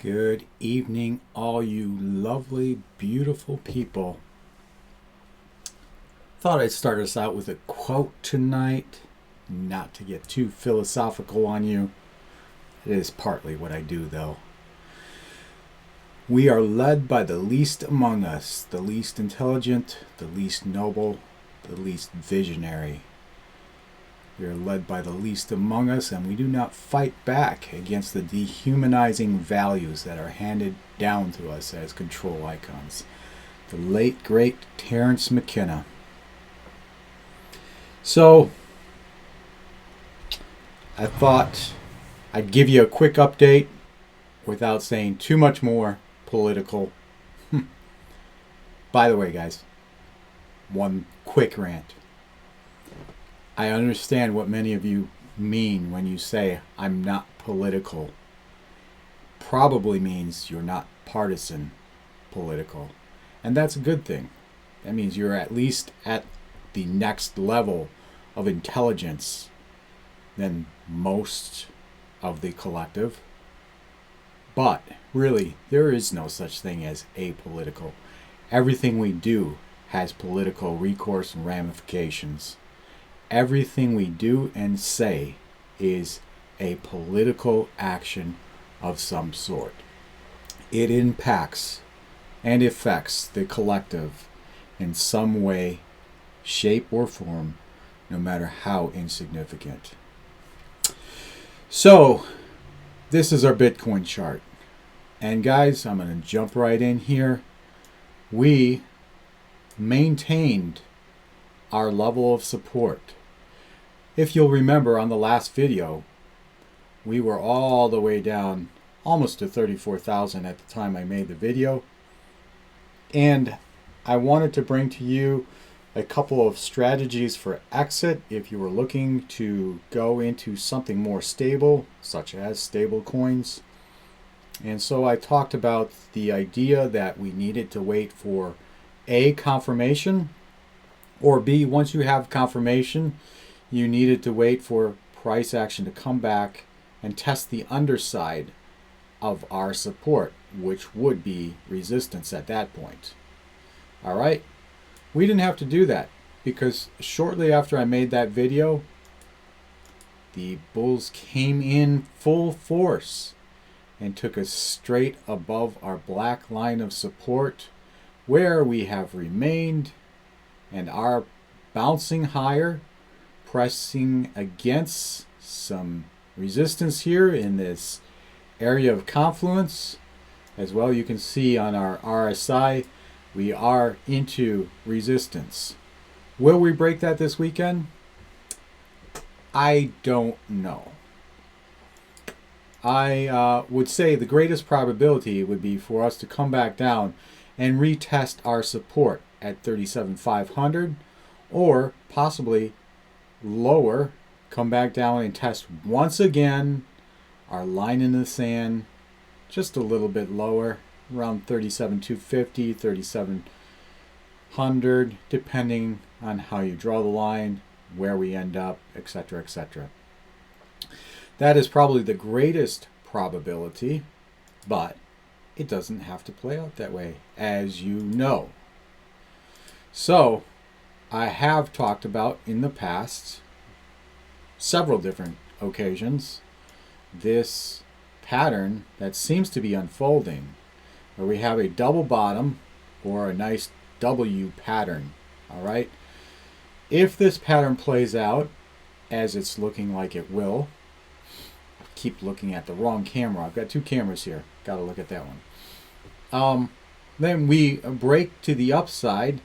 Good evening, all you lovely, beautiful people. Thought I'd start us out with a quote tonight, not to get too philosophical on you. It is partly what I do, though. We are led by the least among us, the least intelligent, the least noble, the least visionary. We are led by the least among us, and we do not fight back against the dehumanizing values that are handed down to us as control icons. The late, great Terence McKenna. So, I thought I'd give you a quick update without saying too much more political. By the way, guys, one quick rant. I understand what many of you mean when you say I'm not political. Probably means you're not partisan political. And that's a good thing. That means you're at least at the next level of intelligence than most of the collective. But really, there is no such thing as apolitical. Everything we do has political recourse and ramifications. Everything we do and say is a political action of some sort. It impacts and affects the collective in some way, shape, or form, no matter how insignificant. So, this is our Bitcoin chart. And guys, I'm going to jump right in here. We maintained our level of support. If you'll remember on the last video, we were all the way down almost to 34,000 at the time I made the video. And I wanted to bring to you a couple of strategies for exit if you were looking to go into something more stable, such as stable coins. And so I talked about the idea that we needed to wait for A, confirmation, or B, once you have confirmation, you needed to wait for price action to come back and test the underside of our support, which would be resistance at that point. All right? We didn't have to do that because shortly after I made that video, the bulls came in full force and took us straight above our black line of support, where we have remained and are bouncing higher, pressing against some resistance here in this area of confluence. As well, you can see on our RSI, we are into resistance. Will we break that this weekend? I don't know. I would say the greatest probability would be for us to come back down and retest our support at 37,500, or possibly lower, come back down and test once again our line in the sand, just a little bit lower, around 37,250, 37,100, depending on how you draw the line, where we end up, etc., etc. That is probably the greatest probability, but it doesn't have to play out that way, as you know. So, I have talked about in the past, several different occasions, this pattern that seems to be unfolding, where we have a double bottom or a nice W pattern. All right. If this pattern plays out as it's looking like it will, I keep looking at the wrong camera. I've got two cameras here. Got to look at that one. Then we break to the upside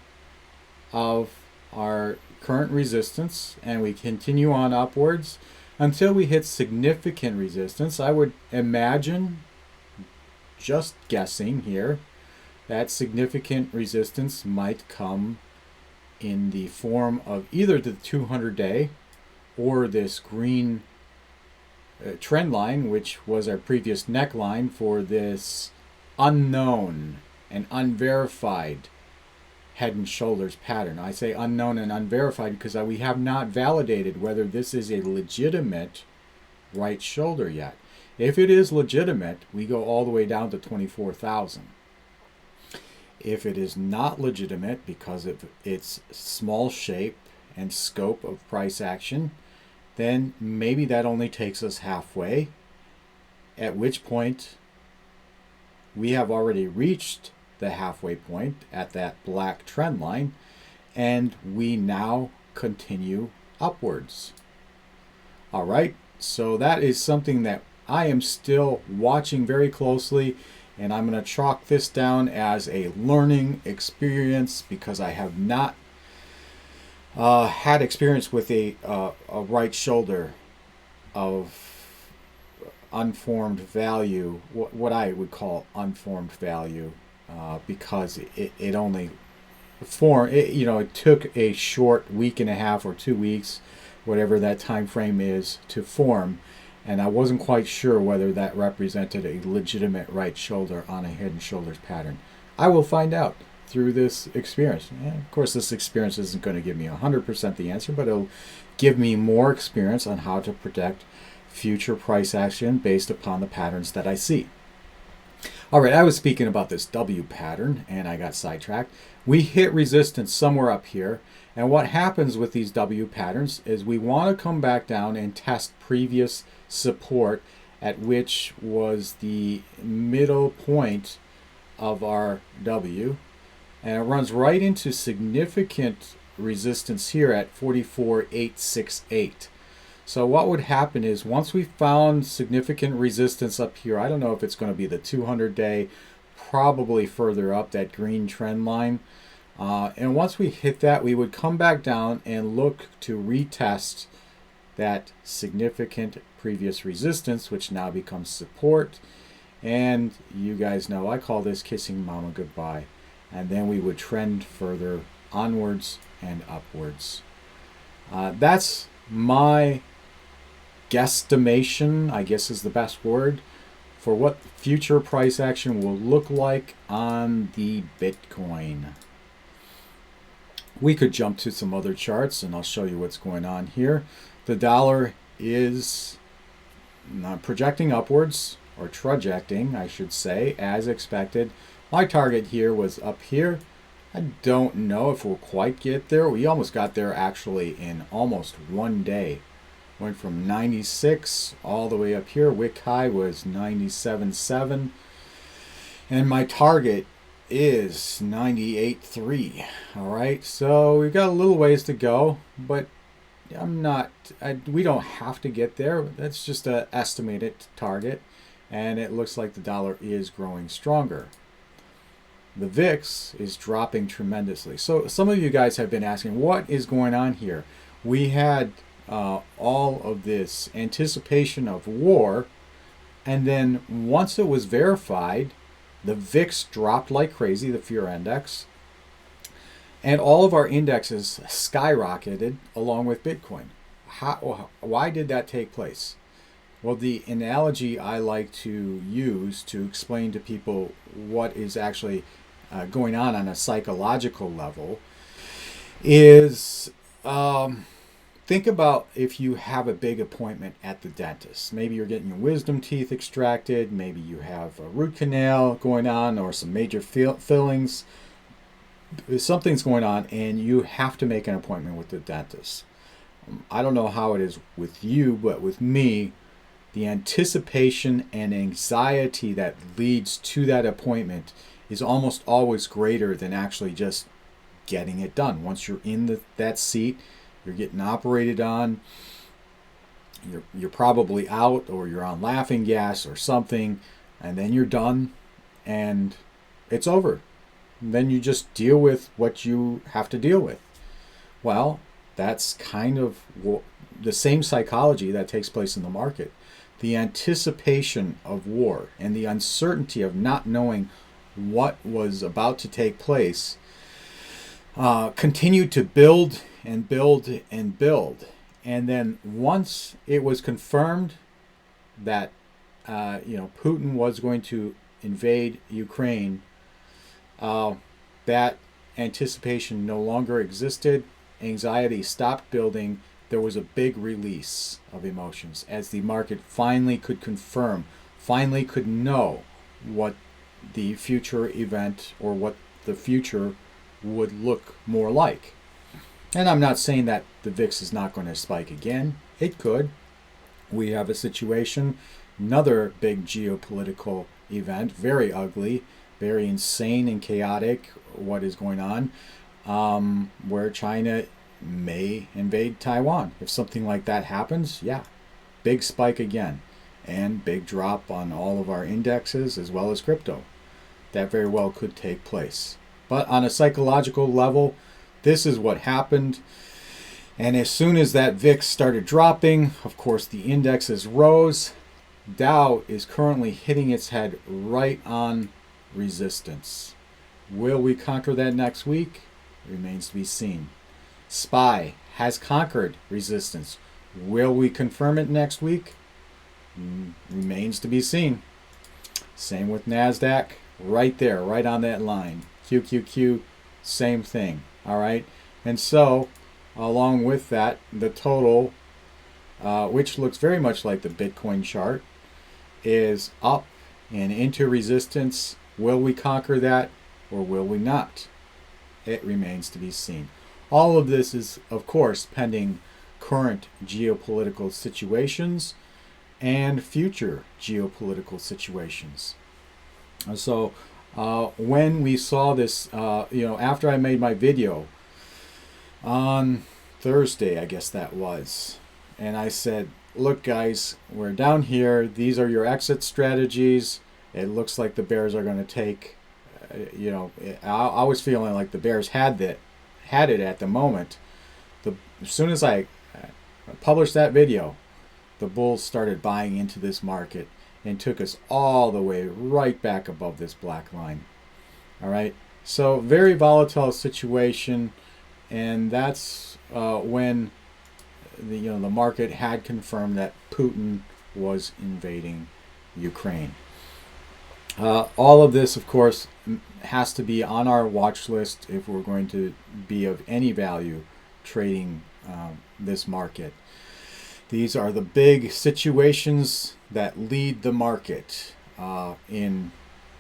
of our current resistance and we continue on upwards until we hit significant resistance. I would imagine, just guessing here, that significant resistance might come in the form of either the 200-day or this green trend line, which was our previous neckline for this unknown and unverified head and shoulders pattern. I say unknown and unverified because we have not validated whether this is a legitimate right shoulder yet. If it is legitimate, we go all the way down to 24,000. If it is not legitimate because of its small shape and scope of price action, then maybe that only takes us halfway, at which point we have already reached the halfway point at that black trend line, and we now continue upwards. All right, so that is something that I am still watching very closely, and I'm going to chalk this down as a learning experience because I have not had experience with a right shoulder of unformed value, what I would call unformed value, because it only formed, it took a short week and a half or 2 weeks, whatever that time frame is, to form. And I wasn't quite sure whether that represented a legitimate right shoulder on a head and shoulders pattern. I will find out through this experience. And of course, this experience isn't going to give me 100% the answer, but it'll give me more experience on how to predict future price action based upon the patterns that I see. All right, I was speaking about this W pattern and I got sidetracked. We hit resistance somewhere up here, and what happens with these W patterns is we want to come back down and test previous support, at which was the middle point of our W, and it runs right into significant resistance here at 44,868. So what would happen is once we found significant resistance up here, I don't know if it's going to be the 200-day, probably further up that green trend line. And once we hit that, we would come back down and look to retest that significant previous resistance, which now becomes support. And you guys know I call this kissing mama goodbye. And then we would trend further onwards and upwards. That's my guesstimation, I guess is the best word, for what future price action will look like on the Bitcoin. We could jump to some other charts and I'll show you what's going on here. The dollar is projecting upwards, or trajecting, I should say, as expected. My target here was up here. I don't know if we'll quite get there. We almost got there actually in almost 1 day. Went from 96 all the way up here. Wick high was 97.7. And my target is 98.3. All right, so we've got a little ways to go, but we don't have to get there. That's just an estimated target, and it looks like the dollar is growing stronger. The VIX is dropping tremendously. So some of you guys have been asking, what is going on here? We had all of this anticipation of war, and then once it was verified, the VIX dropped like crazy, the fear index, and all of our indexes skyrocketed along with Bitcoin. Why did that take place? Well, the analogy I like to use to explain to people what is actually going on a psychological level is think about if you have a big appointment at the dentist. Maybe you're getting your wisdom teeth extracted, maybe you have a root canal going on or some major fillings. Something's going on and you have to make an appointment with the dentist. I don't know how it is with you, but with me, the anticipation and anxiety that leads to that appointment is almost always greater than actually just getting it done. Once you're in that seat, you're getting operated on, you're probably out or you're on laughing gas or something, and then you're done and it's over. And then you just deal with what you have to deal with. Well, that's kind of the same psychology that takes place in the market. The anticipation of war and the uncertainty of not knowing what was about to take place continued to build and build and build. And then once it was confirmed that Putin was going to invade Ukraine, that anticipation no longer existed. Anxiety stopped building. there was a big release of emotions as the market finally could confirm, finally could know what the future event or what the future would look more like. And I'm not saying that the VIX is not going to spike again. It could. We have a situation, another big geopolitical event, very ugly, very insane and chaotic what is going on, where China may invade Taiwan. If something like that happens, yeah, big spike again, and big drop on all of our indexes as well as crypto. That very well could take place. But on a psychological level, this is what happened. And as soon as that VIX started dropping, of course the indexes rose. Dow is currently hitting its head right on resistance. Will we conquer that next week? Remains to be seen. SPY has conquered resistance. Will we confirm it next week? Remains to be seen. Same with NASDAQ, right there, right on that line. QQQ, same thing. All right. And so, along with that, the total, which looks very much like the Bitcoin chart, is up and into resistance. Will we conquer that or will we not? It remains to be seen. All of this is, of course, pending current geopolitical situations and future geopolitical situations. So when we saw this, after I made my video on Thursday, I guess that was, and I said, look guys, we're down here, these are your exit strategies. It looks like the bears are going to take, I was feeling like the bears had it at the moment. As soon as I published that video, the bulls started buying into this market and took us all the way right back above this black line. All right, so very volatile situation, and that's when the market had confirmed that Putin was invading Ukraine. All of this, of course, has to be on our watch list if we're going to be of any value trading this market. These are the big situations that lead the market in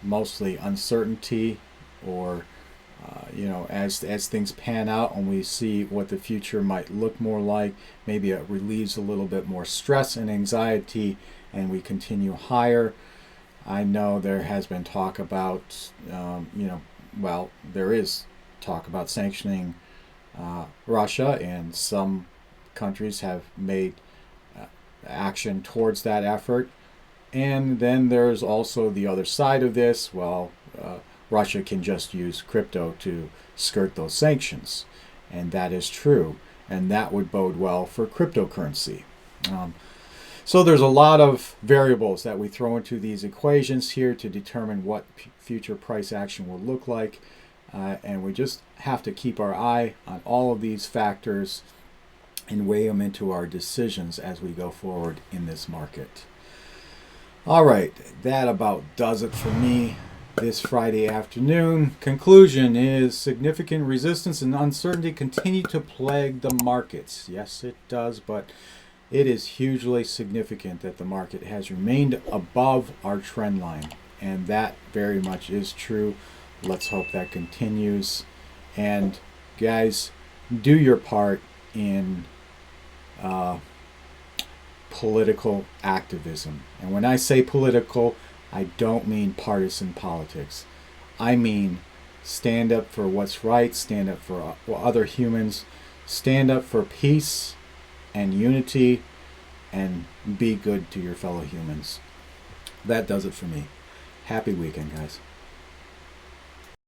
mostly uncertainty, or as things pan out and we see what the future might look more like, maybe it relieves a little bit more stress and anxiety and we continue higher. I know there has been talk about, there is talk about sanctioning Russia, and some countries have made action towards that effort. And then there's also the other side of this. Russia can just use crypto to skirt those sanctions, and that is true, and that would bode well for cryptocurrency. So there's a lot of variables that we throw into these equations here to determine what future price action will look like, and we just have to keep our eye on all of these factors and weigh them into our decisions as we go forward in this market. All right, that about does it for me this Friday afternoon. Conclusion is significant resistance and uncertainty continue to plague the markets. Yes, it does, but it is hugely significant that the market has remained above our trend line, and that very much is true. Let's hope that continues. And guys, do your part in political activism. And when I say political, I don't mean partisan politics. I mean stand up for what's right, stand up for other humans, stand up for peace and unity, and be good to your fellow humans. That does it for me. Happy weekend, guys.